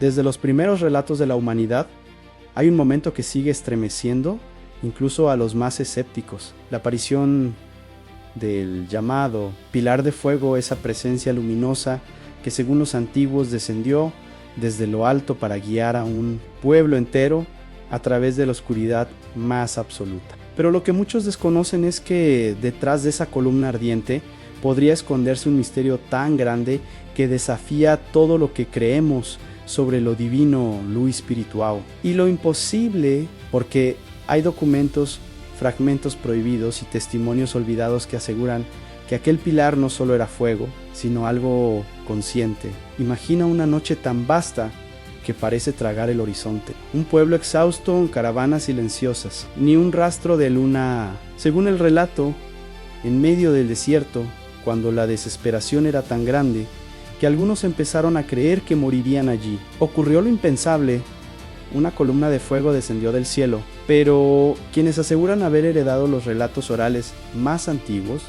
Desde los primeros relatos de la humanidad, hay un momento que sigue estremeciendo incluso a los más escépticos. La aparición del llamado pilar de fuego, esa presencia luminosa que según los antiguos descendió desde lo alto para guiar a un pueblo entero a través de la oscuridad más absoluta. Pero lo que muchos desconocen es que detrás de esa columna ardiente podría esconderse un misterio tan grande que desafía todo lo que creemos sobre lo divino, lo espiritual y lo imposible, porque hay documentos, fragmentos prohibidos y testimonios olvidados que aseguran que aquel pilar no solo era fuego, sino algo consciente. Imagina una noche tan vasta que parece tragar el horizonte. Un pueblo exhausto en caravanas silenciosas, ni un rastro de luna. Según el relato, en medio del desierto, cuando la desesperación era tan grande, que algunos empezaron a creer que morirían allí. Ocurrió lo impensable. Una columna de fuego descendió del cielo, pero quienes aseguran haber heredado los relatos orales más antiguos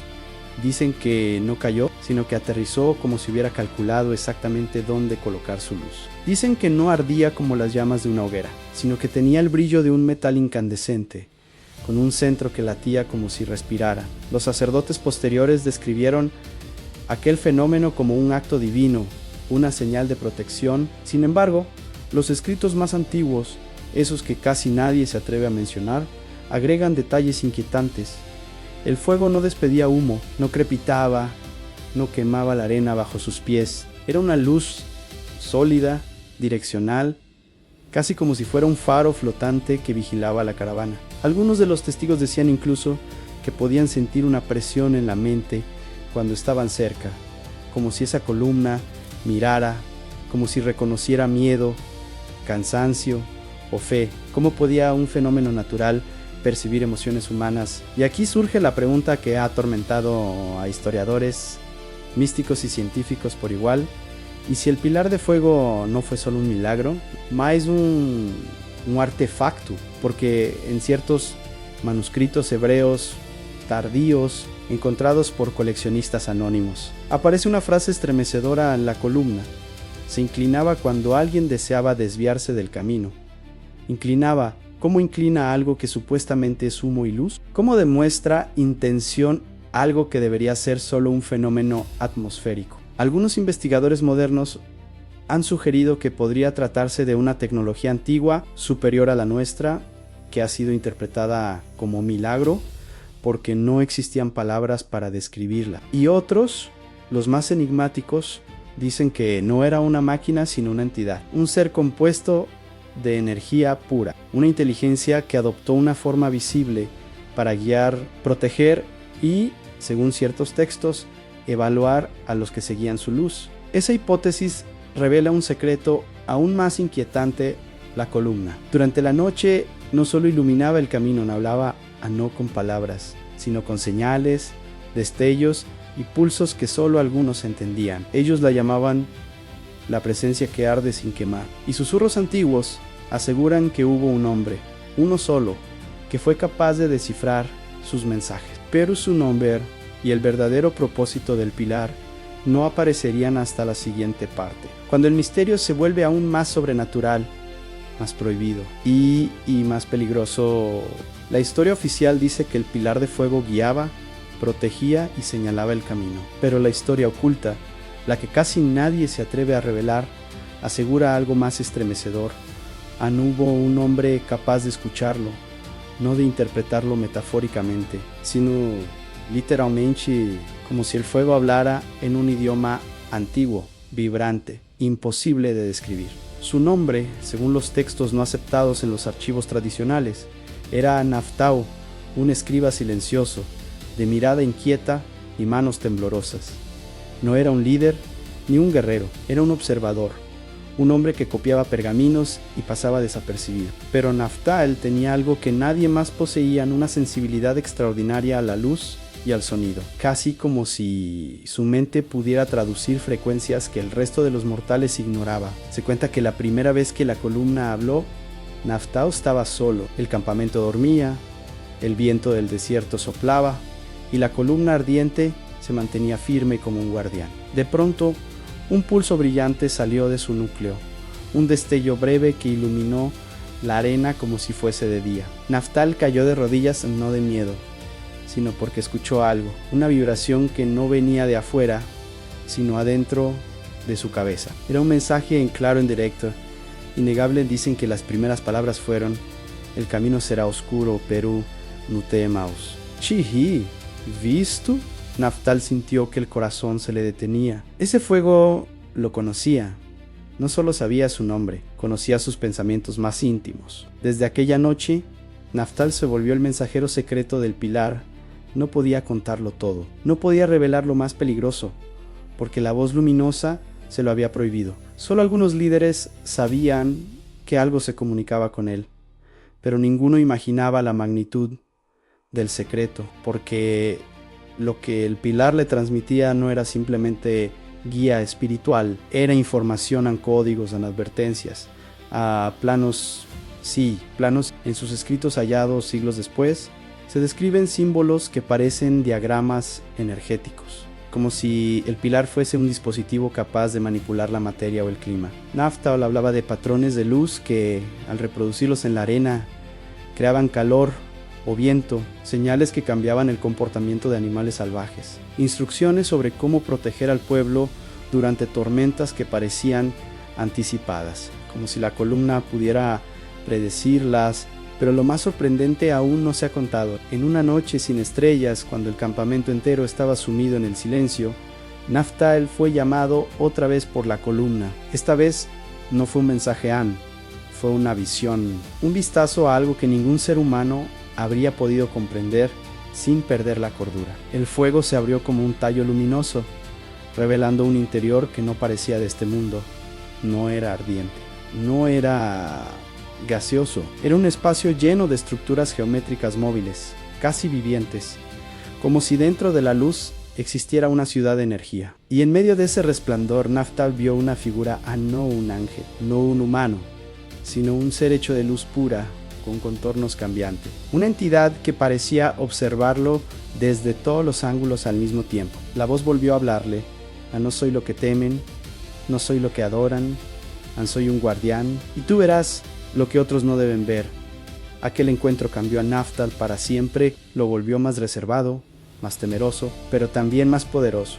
dicen que no cayó, sino que aterrizó como si hubiera calculado exactamente dónde colocar su luz. Dicen que no ardía como las llamas de una hoguera, sino que tenía el brillo de un metal incandescente, con un centro que latía como si respirara. Los sacerdotes posteriores describieron aquel fenómeno como un acto divino, una señal de protección. Sin embargo, los escritos más antiguos, esos que casi nadie se atreve a mencionar, agregan detalles inquietantes. El fuego no despedía humo, no crepitaba, no quemaba la arena bajo sus pies. Era una luz sólida, direccional, casi como si fuera un faro flotante que vigilaba la caravana. Algunos de los testigos decían incluso que podían sentir una presión en la mente cuando estaban cerca, como si esa columna mirara, como si reconociera miedo, cansancio o fe. ¿Cómo podía un fenómeno natural percibir emociones humanas? Y aquí surge la pregunta que ha atormentado a historiadores, místicos y científicos por igual. ¿Y si el pilar de fuego no fue solo un milagro, más un artefacto? Porque en ciertos manuscritos hebreos tardíos encontrados por coleccionistas anónimos aparece una frase estremecedora en la columna: se inclinaba cuando alguien deseaba desviarse del camino. Inclinaba. ¿Cómo inclina algo que supuestamente es humo y luz? ¿Cómo demuestra intención algo que debería ser solo un fenómeno atmosférico? Algunos investigadores modernos han sugerido que podría tratarse de una tecnología antigua, superior a la nuestra, que ha sido interpretada como milagro, porque no existían palabras para describirla. Y otros, los más enigmáticos, dicen que no era una máquina sino una entidad, un ser compuesto de energía pura, una inteligencia que adoptó una forma visible para guiar, proteger y, según ciertos textos, evaluar a los que seguían su luz. Esa hipótesis revela un secreto aún más inquietante: la columna. Durante la noche no solo iluminaba el camino, no hablaba no con palabras, sino con señales, destellos y pulsos que solo algunos entendían. Ellos la llamaban la presencia que arde sin quemar. Y susurros antiguos aseguran que hubo un hombre, uno solo, que fue capaz de descifrar sus mensajes. Pero su nombre y el verdadero propósito del pilar no aparecerían hasta la siguiente parte, cuando el misterio se vuelve aún más sobrenatural, más prohibido y más peligroso. La historia oficial dice que el pilar de fuego guiaba, protegía y señalaba el camino. Pero la historia oculta, la que casi nadie se atreve a revelar, asegura algo más estremecedor. No hubo un hombre capaz de escucharlo, no de interpretarlo metafóricamente, sino literalmente, como si el fuego hablara en un idioma antiguo, vibrante, imposible de describir. Su nombre, según los textos no aceptados en los archivos tradicionales, era Naftau, un escriba silencioso, de mirada inquieta y manos temblorosas. No era un líder ni un guerrero, era un observador, un hombre que copiaba pergaminos y pasaba desapercibido. Pero Naftali tenía algo que nadie más poseía: una sensibilidad extraordinaria a la luz y al sonido, casi como si su mente pudiera traducir frecuencias que el resto de los mortales ignoraba. Se cuenta que la primera vez que la columna habló, Naftali estaba solo, el campamento dormía, el viento del desierto soplaba y la columna ardiente se mantenía firme como un guardián. De pronto, un pulso brillante salió de su núcleo, un destello breve que iluminó la arena como si fuese de día. Naftal cayó de rodillas no de miedo, sino porque escuchó algo, una vibración que no venía de afuera, sino adentro de su cabeza. Era un mensaje en claro, en directo. Innegable dicen que las primeras palabras fueron: el camino será oscuro, pero no temas. Chihi, ¿visto? Naftal sintió que el corazón se le detenía. Ese fuego lo conocía. No solo sabía su nombre, conocía sus pensamientos más íntimos. Desde aquella noche, Naftal se volvió el mensajero secreto del pilar. No podía contarlo todo, no podía revelar lo más peligroso, porque la voz luminosa se lo había prohibido. Solo algunos líderes sabían que algo se comunicaba con él, pero ninguno imaginaba la magnitud del secreto, porque lo que el pilar le transmitía no era simplemente guía espiritual, era información en códigos, en advertencias, a planos en sus escritos hallados siglos después. Se describen símbolos que parecen diagramas energéticos, como si el pilar fuese un dispositivo capaz de manipular la materia o el clima. Naftal hablaba de patrones de luz que, al reproducirlos en la arena, creaban calor o viento, señales que cambiaban el comportamiento de animales salvajes, instrucciones sobre cómo proteger al pueblo durante tormentas que parecían anticipadas, como si la columna pudiera predecirlas. Pero lo más sorprendente aún no se ha contado. En una noche sin estrellas, cuando el campamento entero estaba sumido en el silencio, Naftal fue llamado otra vez por la columna. Esta vez no fue un mensaje fue una visión, un vistazo a algo que ningún ser humano habría podido comprender sin perder la cordura. El fuego se abrió como un tallo luminoso, revelando un interior que no parecía de este mundo. No era ardiente, no era gaseoso, era un espacio lleno de estructuras geométricas móviles, casi vivientes, como si dentro de la luz existiera una ciudad de energía. Y en medio de ese resplandor, Naftal vio una figura, no un ángel, no un humano, sino un ser hecho de luz pura, con contornos cambiantes. Una entidad que parecía observarlo desde todos los ángulos al mismo tiempo. La voz volvió a hablarle: no soy lo que temen, no soy lo que adoran, soy un guardián, y tú verás lo que otros no deben ver. Aquel encuentro cambió a Naftal para siempre, lo volvió más reservado, más temeroso, pero también más poderoso.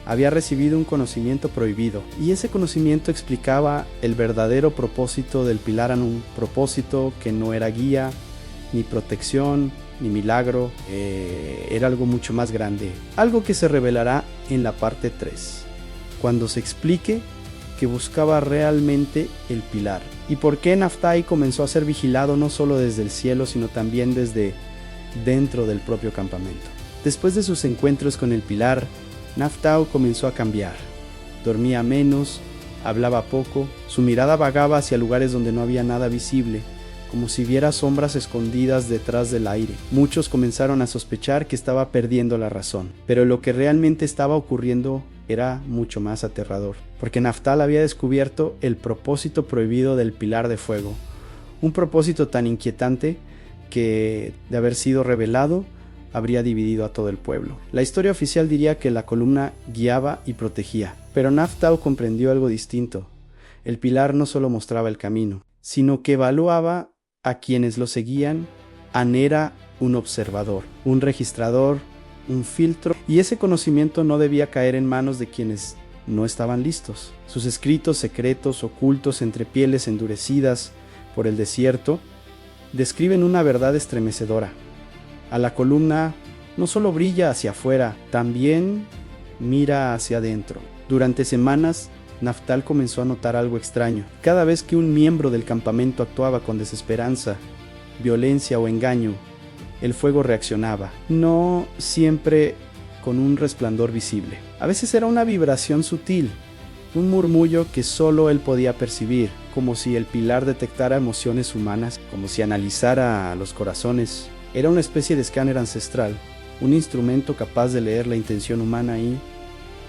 Había recibido un conocimiento prohibido, y ese conocimiento explicaba el verdadero propósito del Pilar Anum, propósito que no era guía, ni protección, ni milagro, era algo mucho más grande, algo que se revelará en la parte 3, cuando se explique que buscaba realmente el pilar, y por qué Naftal comenzó a ser vigilado no solo desde el cielo, sino también desde dentro del propio campamento. Después de sus encuentros con el pilar, Naftal comenzó a cambiar. Dormía menos, hablaba poco, su mirada vagaba hacia lugares donde no había nada visible, como si viera sombras escondidas detrás del aire. Muchos comenzaron a sospechar que estaba perdiendo la razón, pero lo que realmente estaba ocurriendo era mucho más aterrador, porque Naftal había descubierto el propósito prohibido del pilar de fuego, un propósito tan inquietante que, de haber sido revelado, habría dividido a todo el pueblo. La historia oficial diría que la columna guiaba y protegía, pero Naftal comprendió algo distinto. El pilar no solo mostraba el camino, sino que evaluaba a quienes lo seguían. Era un observador, un registrador, un filtro, y ese conocimiento no debía caer en manos de quienes no estaban listos. Sus escritos secretos ocultos entre pieles endurecidas por el desierto describen una verdad estremecedora. A la columna no solo brilla hacia afuera, también mira hacia adentro. Durante semanas, Naftal comenzó a notar algo extraño. Cada vez que un miembro del campamento actuaba con desesperanza, violencia o engaño, el fuego reaccionaba, no siempre con un resplandor visible. A veces era una vibración sutil, un murmullo que solo él podía percibir, como si el pilar detectara emociones humanas, como si analizara los corazones. Era una especie de escáner ancestral, un instrumento capaz de leer la intención humana y,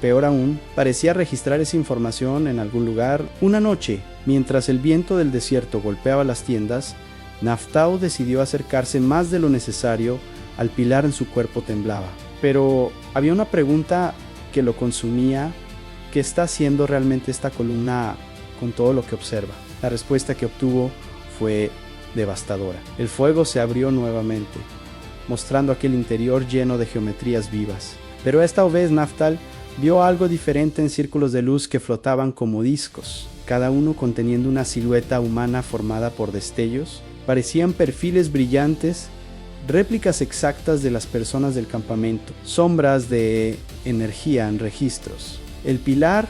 peor aún, parecía registrar esa información en algún lugar. Una noche, mientras el viento del desierto golpeaba las tiendas, Naftal decidió acercarse más de lo necesario al pilar. En su cuerpo temblaba. Pero había una pregunta que lo consumía: ¿qué está haciendo realmente esta columna con todo lo que observa. La respuesta que obtuvo fue devastadora. El fuego se abrió nuevamente, mostrando aquel interior lleno de geometrías vivas. Pero esta vez Naftal vio algo diferente en círculos de luz que flotaban como discos, cada uno conteniendo una silueta humana formada por destellos. Parecían perfiles brillantes, réplicas exactas de las personas del campamento, sombras de energía en registros. El pilar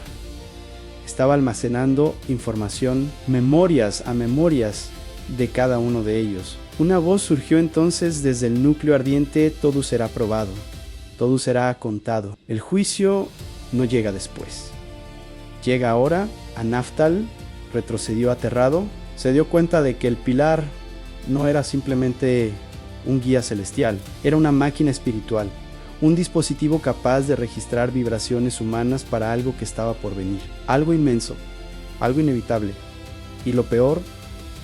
estaba almacenando información, memorias a memorias de cada uno de ellos. Una voz surgió entonces desde el núcleo ardiente: todo será probado, todo será contado. El juicio no llega después. Llega ahora. A Naftal retrocedió aterrado. Se dio cuenta de que el pilar no era simplemente un guía celestial, era una máquina espiritual, un dispositivo capaz de registrar vibraciones humanas para algo que estaba por venir, algo inmenso, algo inevitable. Y lo peor,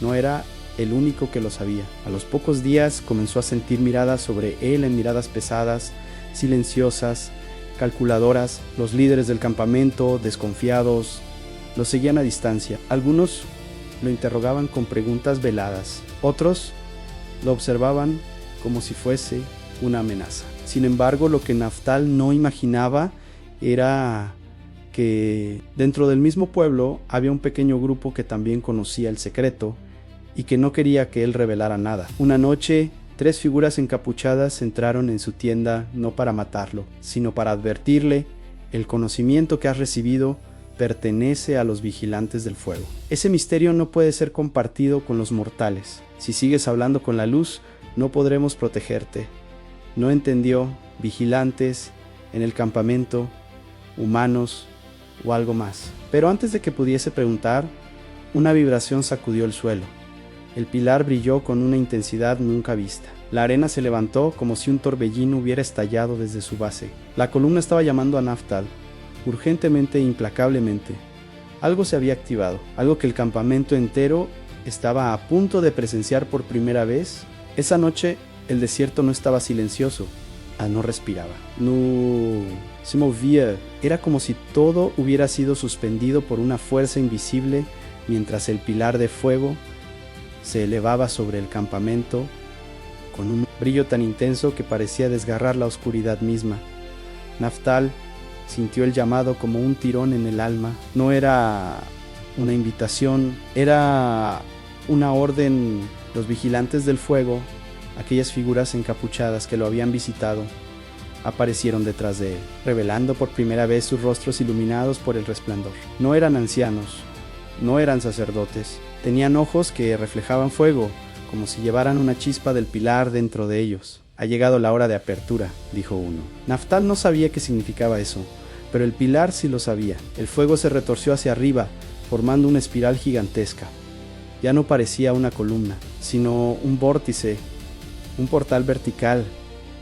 no era el único que lo sabía. A los pocos días comenzó a sentir miradas sobre él, en miradas pesadas, silenciosas, calculadoras. Los líderes del campamento, desconfiados, lo seguían a distancia. Algunos lo interrogaban con preguntas veladas, otros lo observaban como si fuese una amenaza. Sin embargo, lo que Naftal no imaginaba era que dentro del mismo pueblo había un pequeño grupo que también conocía el secreto y que no quería que él revelara nada. Una noche, 3 figuras encapuchadas entraron en su tienda no para matarlo, sino para advertirle: el conocimiento que has recibido pertenece a los vigilantes del fuego. Ese misterio no puede ser compartido con los mortales. Si sigues hablando con la luz, no podremos protegerte. No entendió: vigilantes en el campamento, humanos o algo más. Pero antes de que pudiese preguntar, una vibración sacudió el suelo. El pilar brilló con una intensidad nunca vista. La arena se levantó como si un torbellino hubiera estallado desde su base. La columna estaba llamando a Naftal, urgentemente e implacablemente. Algo se había activado, algo que el campamento entero estaba a punto de presenciar por primera vez. Esa noche el desierto no estaba silencioso, no respiraba, no se movía. Era como si todo hubiera sido suspendido por una fuerza invisible, mientras el pilar de fuego se elevaba sobre el campamento con un brillo tan intenso que parecía desgarrar la oscuridad misma. Naftal sintió el llamado como un tirón en el alma. No era una invitación, era una orden. Los vigilantes del fuego, aquellas figuras encapuchadas que lo habían visitado, aparecieron detrás de él, revelando por primera vez sus rostros iluminados por el resplandor. No eran ancianos, no eran sacerdotes, tenían ojos que reflejaban fuego, como si llevaran una chispa del pilar dentro de ellos. Ha llegado la hora de apertura, dijo uno. Naftal no sabía qué significaba eso, pero el pilar sí lo sabía. El fuego se retorció hacia arriba, formando una espiral gigantesca. Ya no parecía una columna, sino un vórtice, un portal vertical,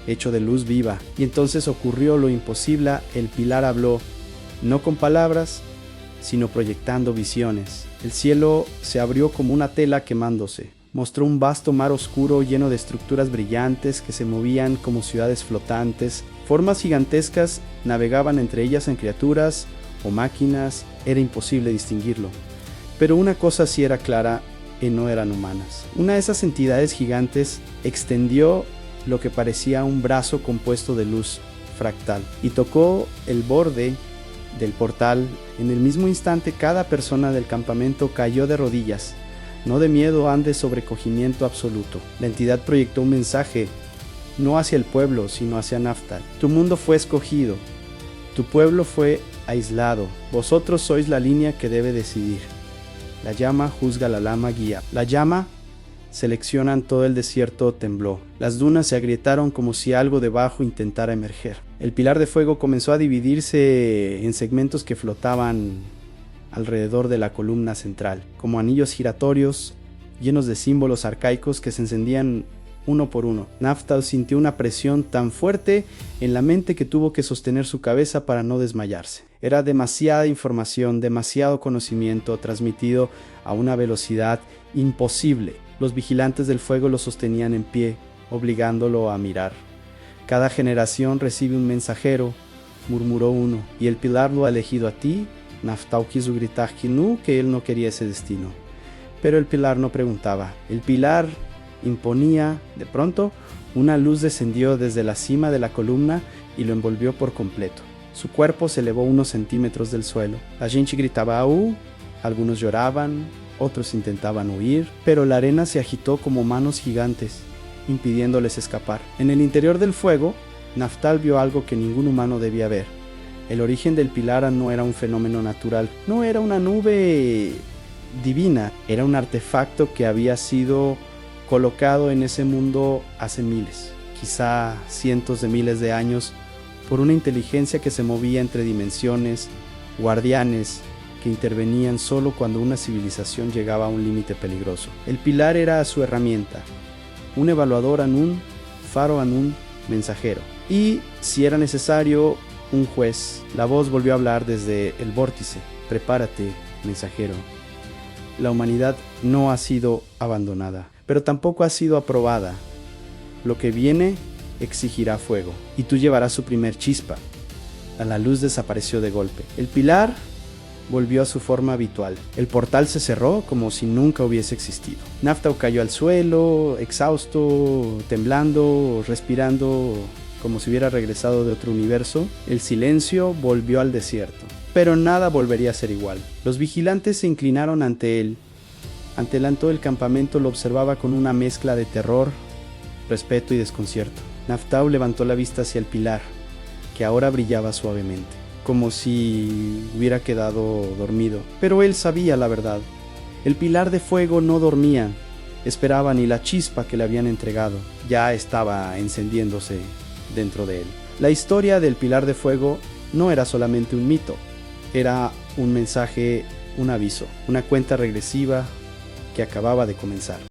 hecho de luz viva. Y entonces ocurrió lo imposible. El pilar habló, no con palabras, sino proyectando visiones. El cielo se abrió como una tela quemándose. Mostró un vasto mar oscuro lleno de estructuras brillantes que se movían como ciudades flotantes. Formas gigantescas navegaban entre ellas en criaturas o máquinas. Era imposible distinguirlo. Pero una cosa sí era clara, y no eran humanas. Una de esas entidades gigantes extendió lo que parecía un brazo compuesto de luz fractal y tocó el borde del portal. En el mismo instante, cada persona del campamento cayó de rodillas, no de miedo, de sobrecogimiento absoluto. La entidad proyectó un mensaje, no hacia el pueblo, sino hacia Naftal. Tu mundo fue escogido, tu pueblo fue aislado, vosotros sois la línea que debe decidir. La llama juzga, la lama guía. La llama seleccionan todo el desierto tembló. Las dunas se agrietaron como si algo debajo intentara emerger. El pilar de fuego comenzó a dividirse en segmentos que flotaban alrededor de la columna central, como anillos giratorios llenos de símbolos arcaicos que se encendían uno por uno. Naftal sintió una presión tan fuerte en la mente que tuvo que sostener su cabeza para no desmayarse. Era demasiada información, demasiado conocimiento transmitido a una velocidad imposible. Los vigilantes del fuego lo sostenían en pie, obligándolo a mirar. Cada generación recibe un mensajero, murmuró uno, y el pilar lo ha elegido a ti Naftau quiso gritar que él no quería ese destino. Pero el pilar no preguntaba. El pilar imponía. De pronto, una luz descendió desde la cima de la columna y lo envolvió por completo. Su cuerpo se elevó unos centímetros del suelo. La gente gritaba ¡au! Algunos lloraban, otros intentaban huir, pero la arena se agitó como manos gigantes, impidiéndoles escapar. En el interior del fuego, Naftal vio algo que ningún humano debía ver. El origen del pilar no era un fenómeno natural, no era una nube divina, era un artefacto que había sido colocado en ese mundo hace miles, quizá cientos de miles de años, por una inteligencia que se movía entre dimensiones, guardianes que intervenían solo cuando una civilización llegaba a un límite peligroso. El pilar era su herramienta, un evaluador Anun, faro Anun, mensajero. Y, si era necesario, un juez. La voz volvió a hablar desde el vórtice. Prepárate, mensajero. La humanidad no ha sido abandonada, pero tampoco ha sido aprobada. Lo que viene exigirá fuego, y tú llevarás su primer chispa. La luz desapareció de golpe. El pilar volvió a su forma habitual. El portal se cerró como si nunca hubiese existido. Naftau cayó al suelo, exhausto, temblando, respirando como si hubiera regresado de otro universo. El silencio volvió al desierto, pero nada volvería a ser igual. Los vigilantes se inclinaron ante él. Ante todo el campamento lo observaba con una mezcla de terror, respeto y desconcierto. Naftau levantó la vista hacia el pilar, que ahora brillaba suavemente, como si hubiera quedado dormido. Pero él sabía la verdad. El pilar de fuego no dormía, esperaba ni la chispa que le habían entregado. Ya estaba encendiéndose dentro de él. La historia del pilar de fuego no era solamente un mito, era un mensaje, un aviso, una cuenta regresiva que acababa de comenzar.